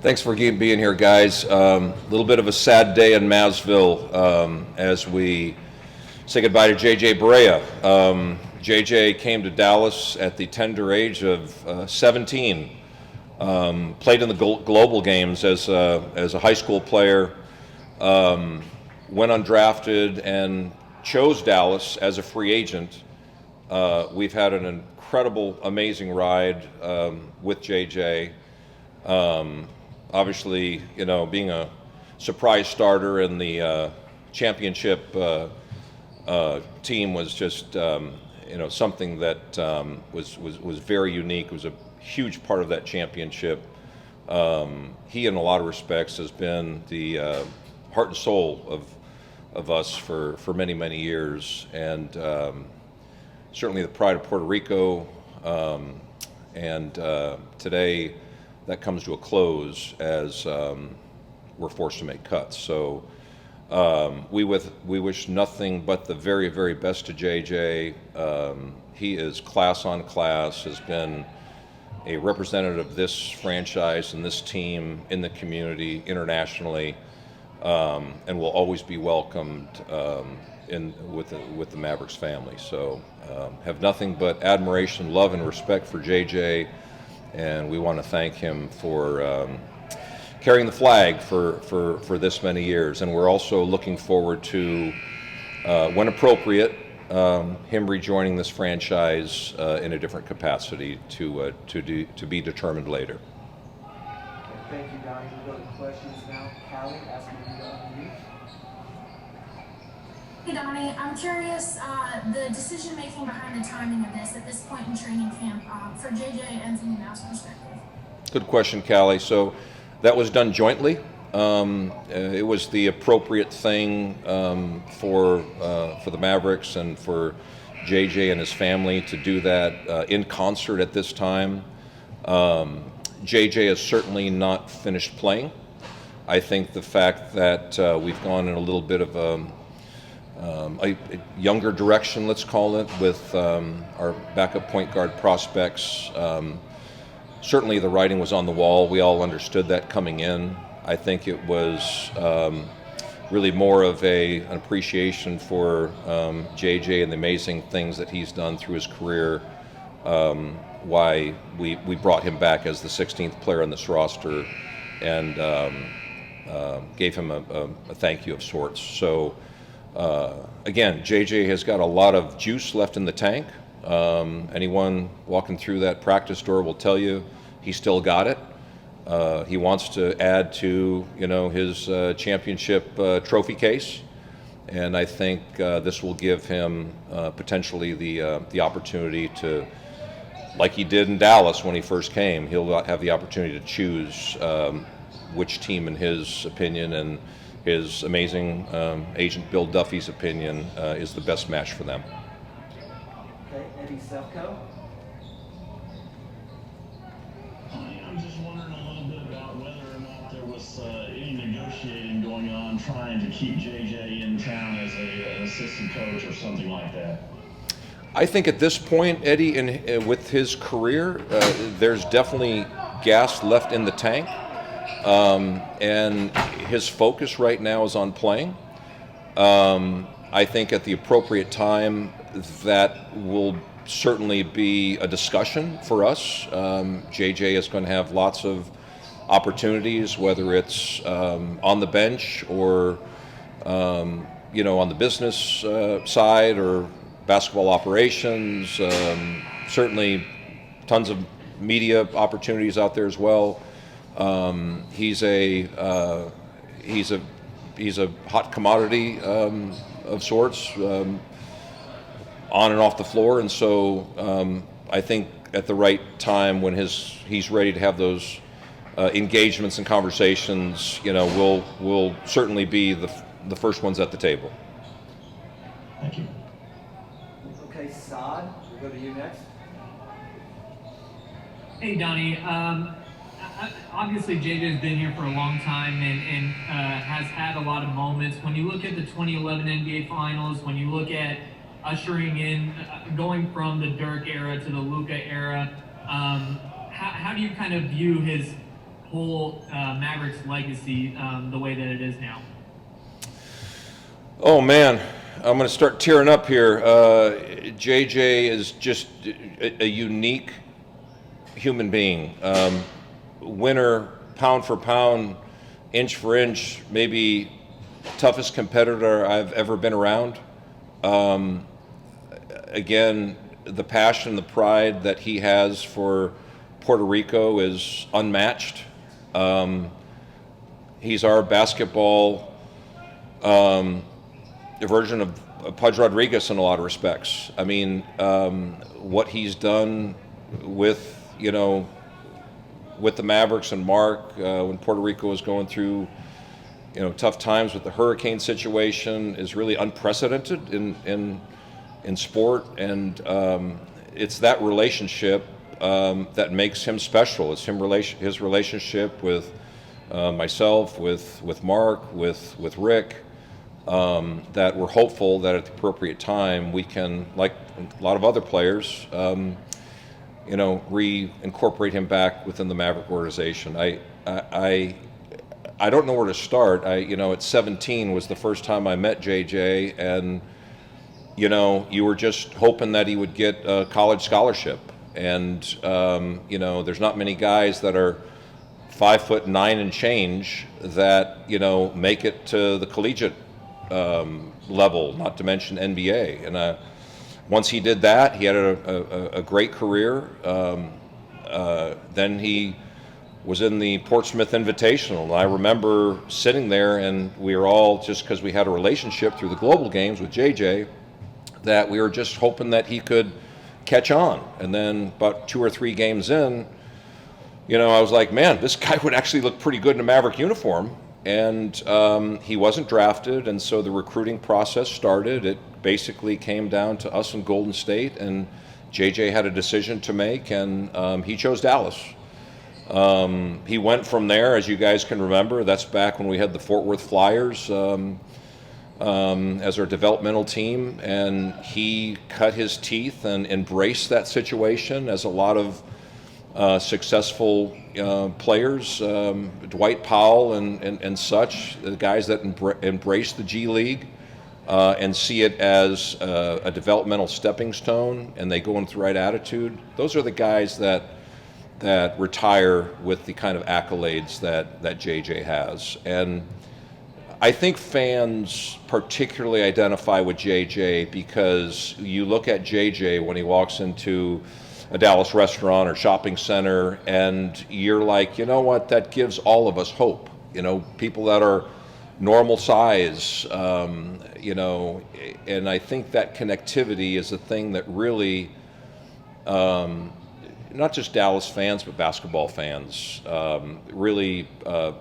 Thanks for being here, guys. A little bit of a sad day in Mavsville as we say goodbye to J.J. Barea. J.J. came to Dallas at the tender age of 17. Played in the global games as a high school player. Went undrafted and chose Dallas as a free agent. We've had an incredible, amazing ride with J.J. Obviously, being a surprise starter in the championship team was just, something that was very unique. It was a huge part of that championship. He, in a lot of respects, has been the heart and soul of us for many, many years, and certainly the pride of Puerto Rico. And today, that comes to a close as we're forced to make cuts. So we wish nothing but the very, very best to JJ. He is class on class, has been a representative of this franchise and this team in the community internationally, and will always be welcomed with the Mavericks family. So have nothing but admiration, love, and respect for JJ. And we want to thank him for carrying the flag for this many years. And we're also looking forward to, when appropriate, him rejoining this franchise in a different capacity to be determined later. Thank you, Donnie. We'll go to questions now. Callie, asking you to unmute. Hey Donnie, I'm curious, the decision-making behind the timing of this at this point in training camp for JJ and from the Mavs perspective. Good question, Callie. So that was done jointly. It was the appropriate thing for the Mavericks and for JJ and his family to do that in concert at this time. JJ has certainly not finished playing. I think the fact that we've gone in a little bit of a younger direction, let's call it, with our backup point guard prospects. Certainly the writing was on the wall. We all understood that coming in. I think it was really more of an appreciation for JJ and the amazing things that he's done through his career, why we brought him back as the 16th player on this roster and gave him a thank you of sorts. So again, JJ has got a lot of juice left in the tank. Anyone walking through that practice door will tell you he still got it. He wants to add to his championship trophy case, and I think this will give him potentially the opportunity to, like he did in Dallas when he first came, he'll have the opportunity to choose which team, in his opinion, and his amazing agent Bill Duffy's opinion, is the best match for them. Okay, Eddie Sefko. I'm just wondering a little bit about whether or not there was any negotiating going on trying to keep JJ in town as an assistant coach or something like that. I think at this point, Eddie, with his career, there's definitely gas left in the tank. And his focus right now is on playing. I think at the appropriate time, that will certainly be a discussion for us. JJ is going to have lots of opportunities, whether it's on the bench or on the business side or basketball operations. Certainly, tons of media opportunities out there as well. He's a hot commodity of sorts, on and off the floor, and so I think at the right time when he's ready to have those engagements and conversations, we'll certainly be the first ones at the table. Thank you. Okay, Saad, we'll go to you next. Hey Donnie. Obviously, JJ's been here for a long time and has had a lot of moments. When you look at the 2011 NBA Finals, when you look at ushering in, going from the Dirk era to the Luka era, how do you kind of view his whole Mavericks legacy the way that it is now? Oh man, I'm going to start tearing up here. JJ is just a unique human being. Winner, pound for pound, inch for inch, maybe toughest competitor I've ever been around. Again, the passion, the pride that he has for Puerto Rico is unmatched. He's our basketball version of Pudge Rodriguez in a lot of respects. I mean, what he's done with, with the Mavericks and Mark when Puerto Rico was going through, tough times with the hurricane situation is really unprecedented in sport, and it's that relationship that makes him special. It's his relationship with myself, with Mark, with Rick, that we're hopeful that at the appropriate time we can, like a lot of other players, reincorporate him back within the Maverick organization. I don't know where to start. At 17 was the first time I met JJ, and you were just hoping that he would get a college scholarship. And there's not many guys that are 5'9" and change that make it to the collegiate level, not to mention NBA. And once he did that, he had a great career. Then he was in the Portsmouth Invitational, and I remember sitting there, and we were all, just because we had a relationship through the global games with JJ, that we were just hoping that he could catch on. And then about 2 or 3 games in, I was like, man, this guy would actually look pretty good in a Maverick uniform. And he wasn't drafted, and so the recruiting process started. It basically came down to us in Golden State, and JJ had a decision to make, and he chose Dallas. He went from there, as you guys can remember. That's back when we had the Fort Worth Flyers as our developmental team, and he cut his teeth and embraced that situation, as a lot of successful players, Dwight Powell and such, the guys that embrace the G League and see it as a developmental stepping stone, and they go in with the right attitude. Those are the guys that retire with the kind of accolades that JJ has. And I think fans particularly identify with JJ because you look at JJ when he walks into a Dallas restaurant or shopping center, and you're like, you know what, that gives all of us hope. People that are normal size, and I think that connectivity is a thing that really, not just Dallas fans, but basketball fans really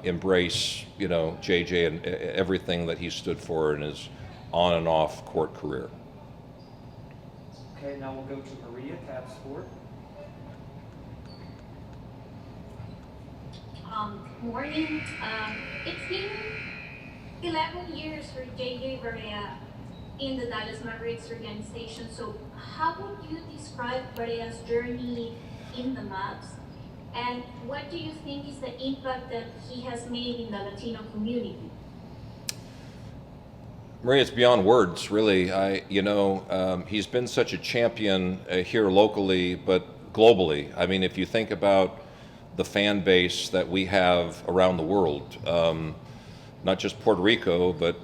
embrace, JJ and everything that he stood for in his on and off court career. Okay, now we'll go to Barea, Tab Sport. Morning. It's been 11 years for JJ Barea in the Dallas Mavericks organization. So how would you describe Barea's journey in the Mavs? And what do you think is the impact that he has made in the Latino community? Maria, it's beyond words, really. He's been such a champion here locally, but globally. I mean, if you think about the fan base that we have around the world, not just Puerto Rico, but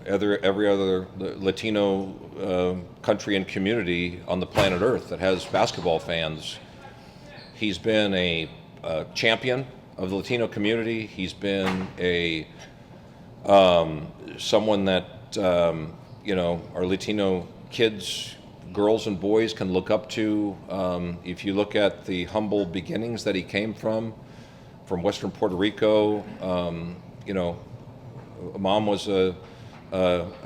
every other Latino country and community on the planet Earth that has basketball fans. He's been a champion of the Latino community. He's been someone that our Latino kids, girls and boys can look up to. If you look at the humble beginnings that he came from Western Puerto Rico, Mom was a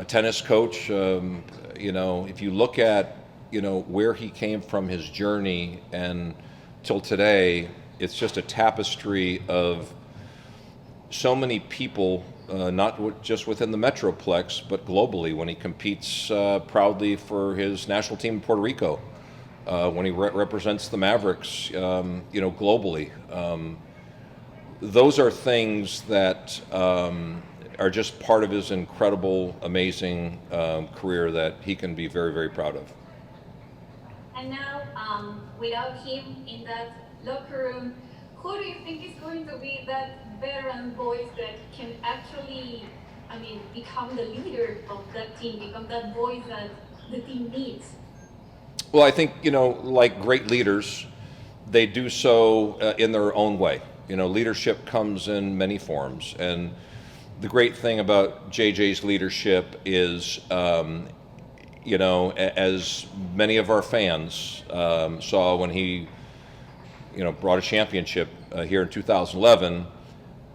tennis coach. If you look at where he came from, his journey, and till today, it's just a tapestry of so many people, not just within the Metroplex, but globally, when he competes proudly for his national team in Puerto Rico, when he represents the Mavericks, globally. those are things that are just part of his incredible, amazing career that he can be very, very proud of. And now, without him in that locker room, who do you think is going to be that veteran voice that can actually, become the leader of that team, become that voice that the team needs? Well, I think, like great leaders, they do so in their own way. Leadership comes in many forms. And the great thing about JJ's leadership is, as many of our fans saw when he, brought a championship here in 2011,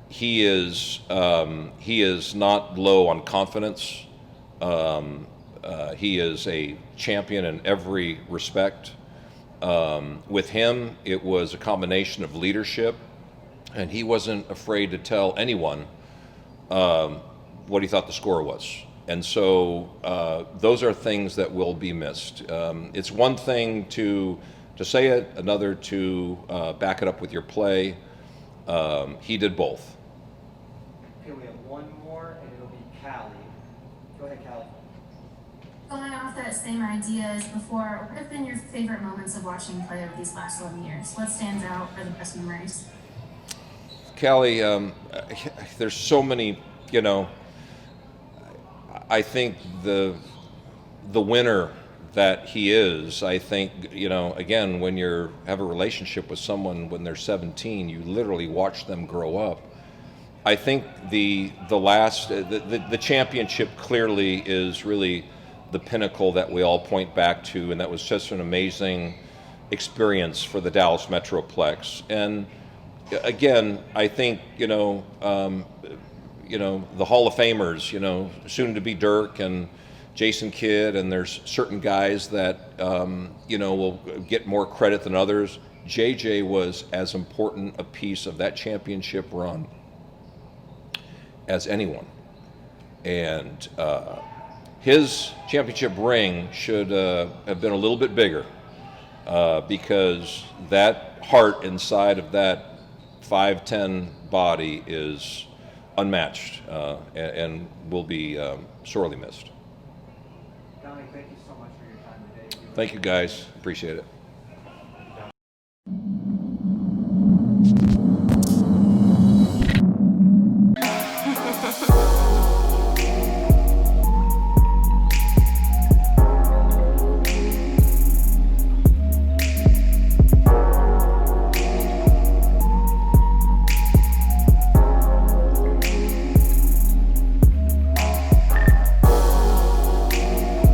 he is not low on confidence. He is a champion in every respect. With him, it was a combination of leadership, and he wasn't afraid to tell anyone what he thought the score was. And so those are things that will be missed. It's one thing to say it, another to back it up with your play. He did both. Okay, we have one more, and it'll be Cauley. Go ahead, Cauley. Going off that same idea as before, what have been your favorite moments of watching play over these last 11 years? What stands out for the best memories? Cauley, there's so many, I think the winner that he is, I think, again, when you have a relationship with someone when they're 17, you literally watch them grow up. I think the championship clearly is really the pinnacle that we all point back to, and that was just an amazing experience for the Dallas Metroplex. And again, I think the Hall of Famers, soon to be Dirk and Jason Kidd, and there's certain guys that will get more credit than others. JJ was as important a piece of that championship run as anyone, and his championship ring should have been a little bit bigger, because that heart inside of that 5'10" body is unmatched, and will be sorely missed. Donnie, thank you so much for your time today. Thank you, guys. Appreciate it.